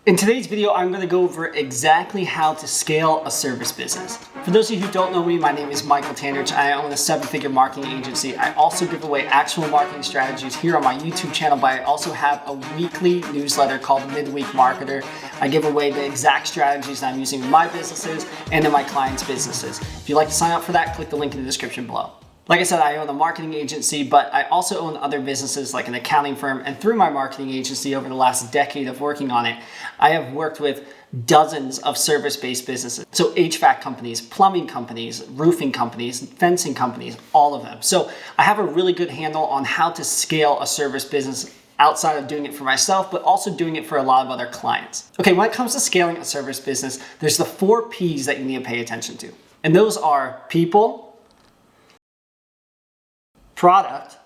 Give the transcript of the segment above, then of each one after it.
In today's video, I'm going to go over exactly how to scale a service business. For those of you who don't know me, my name is Michael Tanrich. I own a 7-figure marketing agency. I also give away actual marketing strategies here on my YouTube channel, but I also have a weekly newsletter called Midweek Marketer. I give away the exact strategies that I'm using in my businesses and in my clients' businesses. If you'd like to sign up for that, click the link in the description below. Like I said, I own a marketing agency, but I also own other businesses like an accounting firm. And through my marketing agency over the last decade of working on it, I have worked with dozens of service-based businesses. So HVAC companies, plumbing companies, roofing companies, fencing companies, all of them. So I have a really good handle on how to scale a service business outside of doing it for myself, but also doing it for a lot of other clients. Okay, when it comes to scaling a service business, there's the 4 P's that you need to pay attention to. And those are people, product,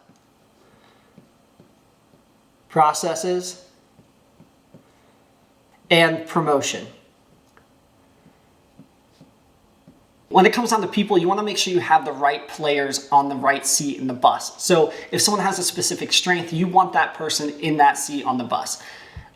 processes, and promotion. When it comes down to people, you want to make sure you have the right players on the right seat in the bus. So if someone has a specific strength, you want that person in that seat on the bus.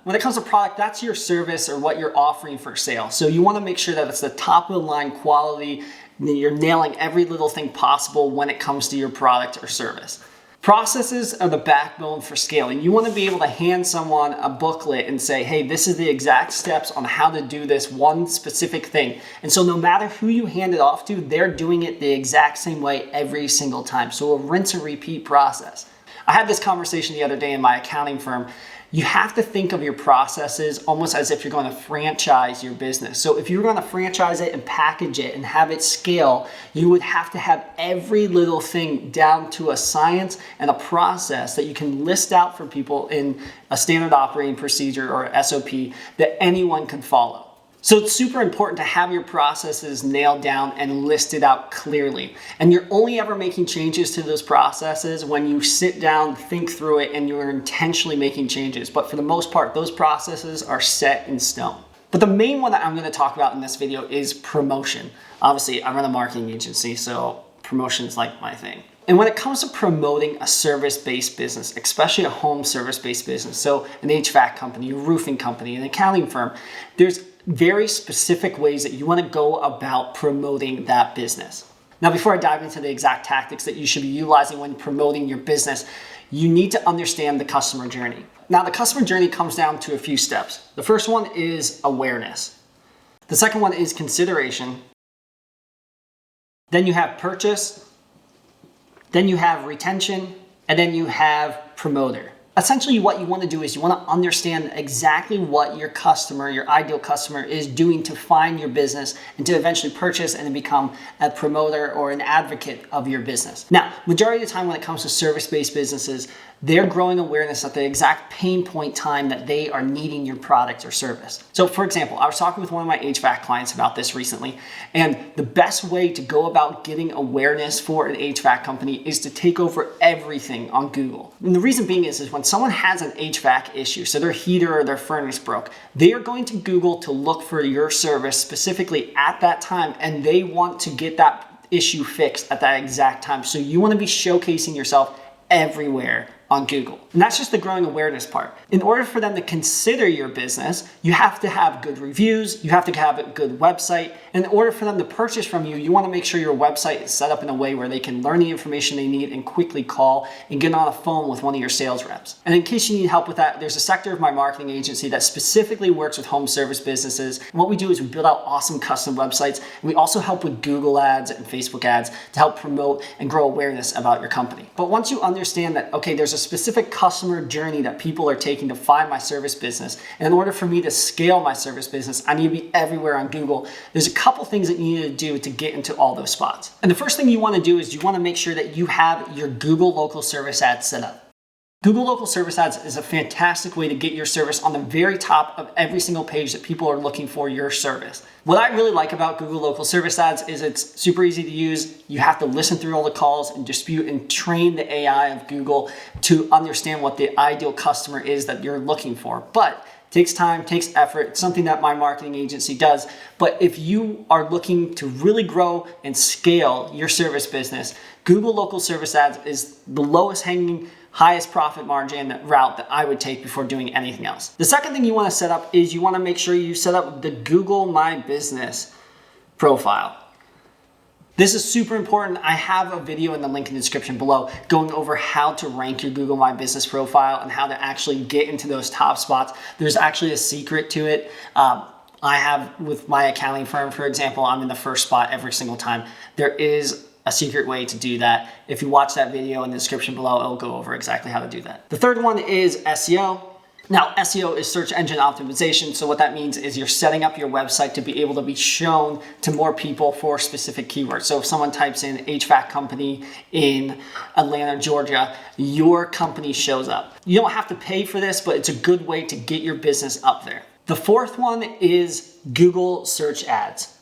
When it comes to product, that's your service or what you're offering for sale. So you want to make sure that it's the top of the line quality, you're nailing every little thing possible when it comes to your product or service. Processes are the backbone for scaling. You want to be able to hand someone a booklet and say, hey, this is the exact steps on how to do this one specific thing. And so no matter who you hand it off to, they're doing it the exact same way every single time. So a rinse and repeat process. I had this conversation the other day in my accounting firm. You have to think of your processes almost as if you're going to franchise your business. So if you're going to franchise it and package it and have it scale, you would have to have every little thing down to a science and a process that you can list out for people in a standard operating procedure or SOP that anyone can follow. So it's super important to have your processes nailed down and listed out clearly. And you're only ever making changes to those processes when you sit down, think through it, and you're intentionally making changes. But for the most part, those processes are set in stone. But the main one that I'm going to talk about in this video is promotion. Obviously, I run a marketing agency, so promotion is like my thing. And when it comes to promoting a service-based business, especially a home service-based business, so an HVAC company, a roofing company, an accounting firm, there's very specific ways that you want to go about promoting that business. Now, before I dive into the exact tactics that you should be utilizing when promoting your business, you need to understand the customer journey. Now, the customer journey comes down to a few steps. The first one is awareness. The second one is consideration. Then you have purchase. Then you have retention. And then you have promoter. Essentially, what you want to do is you want to understand exactly what your customer, your ideal customer, is doing to find your business and to eventually purchase and to become a promoter or an advocate of your business. Now, majority of the time when it comes to service-based businesses, they're growing awareness at the exact pain point time that they are needing your product or service. So for example, I was talking with one of my HVAC clients about this recently, and the best way to go about getting awareness for an HVAC company is to take over everything on Google. And the reason being is when someone has an HVAC issue, so their heater or their furnace broke, they are going to Google to look for your service specifically at that time, and they want to get that issue fixed at that exact time. So you want to be showcasing yourself everywhere on Google. And that's just the growing awareness part. In order for them to consider your business, you have to have good reviews, you have to have a good website. And in order for them to purchase from you, you want to make sure your website is set up in a way where they can learn the information they need and quickly call and get on a phone with one of your sales reps. And in case you need help with that, there's a sector of my marketing agency that specifically works with home service businesses. And what we do is we build out awesome custom websites. And we also help with Google ads and Facebook ads to help promote and grow awareness about your company. But once you understand that, okay, there's a specific customer journey that people are taking to find my service business. And in order for me to scale my service business, I need to be everywhere on Google. There's a couple things that you need to do to get into all those spots. And the first thing you want to do is you want to make sure that you have your Google local service ads set up. Google local service ads is a fantastic way to get your service on the very top of every single page that people are looking for your service. What I really like about Google local service ads is it's super easy to use. You have to listen through all the calls and dispute and train the AI of Google to understand what the ideal customer is that you're looking for. But it takes time, takes effort. It's something that my marketing agency does. But if you are looking to really grow and scale your service business, Google local service ads is the lowest hanging highest profit margin route that I would take before doing anything else. The second thing you want to set up is you want to make sure you set up the Google My Business profile. This is super important. I have a video in the link in the description below going over how to rank your Google My Business profile and how to actually get into those top spots. There's actually a secret to it. I have with my accounting firm, for example, I'm in the first spot every single time. There is a secret way to do that. If you watch that video in the description below, it'll go over exactly how to do that. The third one is SEO. Now, SEO is search engine optimization. So what that means is you're setting up your website to be able to be shown to more people for specific keywords. So if someone types in HVAC company in Atlanta, Georgia, your company shows up. You don't have to pay for this, but it's a good way to get your business up there. The fourth one is Google search ads.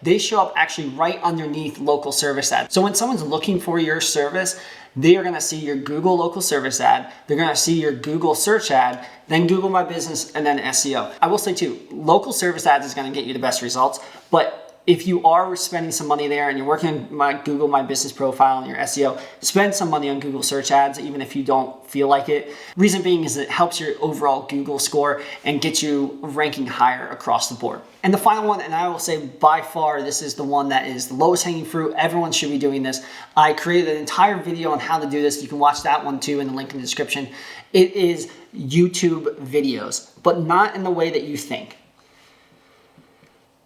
They show up actually right underneath local service ads. So when someone's looking for your service, they are gonna see your Google local service ad, they're gonna see your Google search ad, then Google My Business, and then SEO. I will say too, local service ads is gonna get you the best results, but if you are spending some money there and you're working on my Google My Business profile and your SEO, spend some money on Google search ads, even if you don't feel like it. Reason being is it helps your overall Google score and gets you ranking higher across the board. And the final one, and I will say by far, this is the one that is the lowest hanging fruit. Everyone should be doing this. I created an entire video on how to do this. You can watch that one too in the link in the description. It is YouTube videos, but not in the way that you think.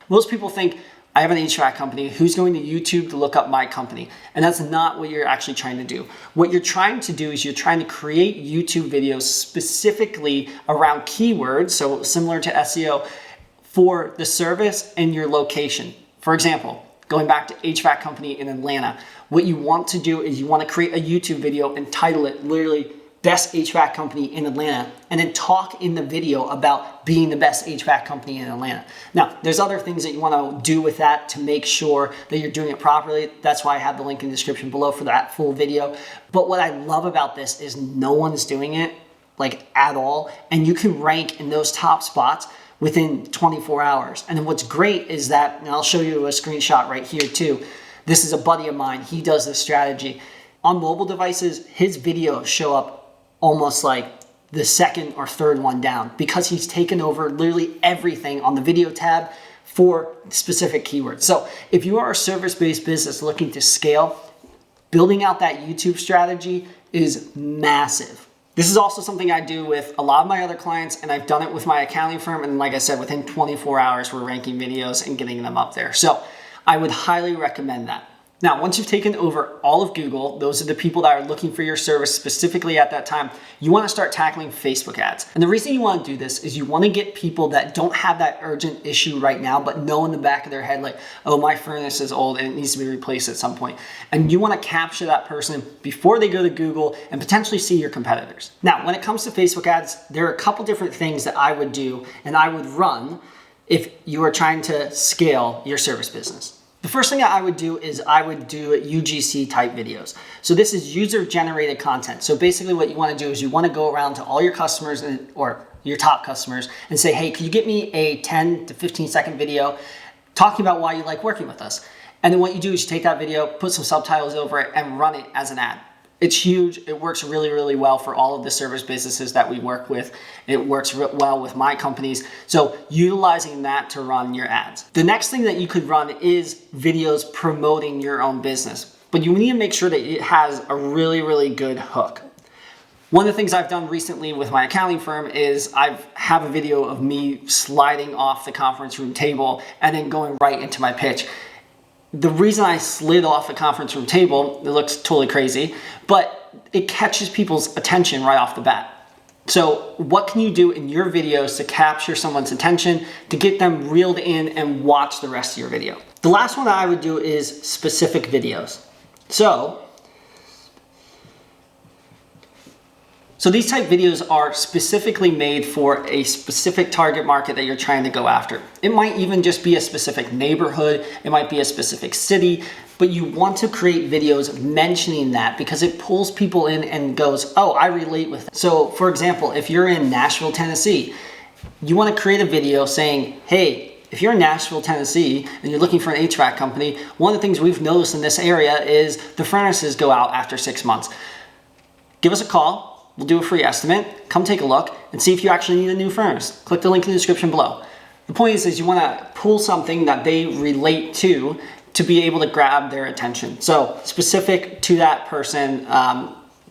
Most people think, I have an HVAC company, who's going to YouTube to look up my company? And that's not what you're actually trying to do. What you're trying to do is you're trying to create YouTube videos specifically around keywords, so similar to SEO, for the service and your location. For example, going back to HVAC company in Atlanta, what you want to do is you want to create a YouTube video and title it literally best HVAC company in Atlanta, and then talk in the video about being the best HVAC company in Atlanta. Now, there's other things that you want to do with that to make sure that you're doing it properly. That's why I have the link in the description below for that full video. But what I love about this is no one's doing it like at all, and you can rank in those top spots within 24 hours. And then what's great is that, and I'll show you a screenshot right here too. This is a buddy of mine. He does this strategy. On mobile devices, his videos show up almost like the second or third one down because he's taken over literally everything on the video tab for specific keywords. So if you are a service-based business looking to scale, building out that YouTube strategy is massive. This is also something I do with a lot of my other clients, and I've done it with my accounting firm. And like I said, within 24 hours, we're ranking videos and getting them up there. So I would highly recommend that. Now, once you've taken over all of Google, those are the people that are looking for your service specifically at that time, you want to start tackling Facebook ads. And the reason you want to do this is you want to get people that don't have that urgent issue right now, but know in the back of their head, like, oh, my furnace is old and it needs to be replaced at some point. And you want to capture that person before they go to Google and potentially see your competitors. Now, when it comes to Facebook ads, there are a couple different things that I would do and I would run if you are trying to scale your service business. The first thing that I would do is I would do UGC type videos. So this is user generated content. So basically what you want to do is you want to go around to all your customers or your top customers and say, hey, can you get me a 10 to 15 second video talking about why you like working with us? And then what you do is you take that video, put some subtitles over it and run it as an ad. It's huge. It works really, really well for all of the service businesses that we work with. It works well with my companies. So utilizing that to run your ads. The next thing that you could run is videos promoting your own business, but you need to make sure that it has a really, really good hook. One of the things I've done recently with my accounting firm is I have a video of me sliding off the conference room table and then going right into my pitch. The reason I slid off the conference room table, it looks totally crazy, but it catches people's attention right off the bat. So what can you do in your videos to capture someone's attention, to get them reeled in and watch the rest of your video? The last one that I would do is specific videos. So these type videos are specifically made for a specific target market that you're trying to go after. It might even just be a specific neighborhood, it might be a specific city, but you want to create videos mentioning that because it pulls people in and goes, oh, I relate with that. So for example, if you're in Nashville, Tennessee, you want to create a video saying, hey, if you're in Nashville, Tennessee, and you're looking for an HVAC company, one of the things we've noticed in this area is the furnaces go out after 6 months. give us a call. We'll do a free estimate. Come take a look and see if you actually need a new furnace. Click the link in the description below. The point is you want to pull something that they relate to be able to grab their attention. So specific to that person,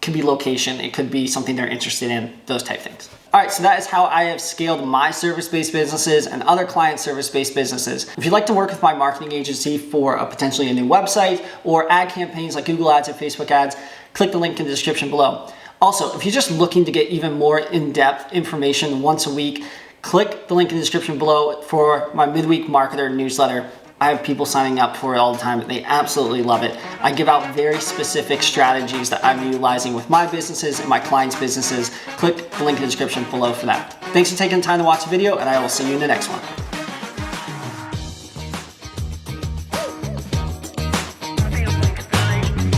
could be location, it could be something they're interested in, those type things. All right, so that is how I have scaled my service-based businesses and other client service-based businesses. If you'd like to work with my marketing agency for potentially a new website or ad campaigns like Google ads and Facebook ads, click the link in the description below. Also, if you're just looking to get even more in-depth information once a week, click the link in the description below for my midweek marketer newsletter. I have people signing up for it all the time. They absolutely love it. I give out very specific strategies that I'm utilizing with my businesses and my clients' businesses. Click the link in the description below for that. Thanks for taking the time to watch the video, and I will see you in the next one.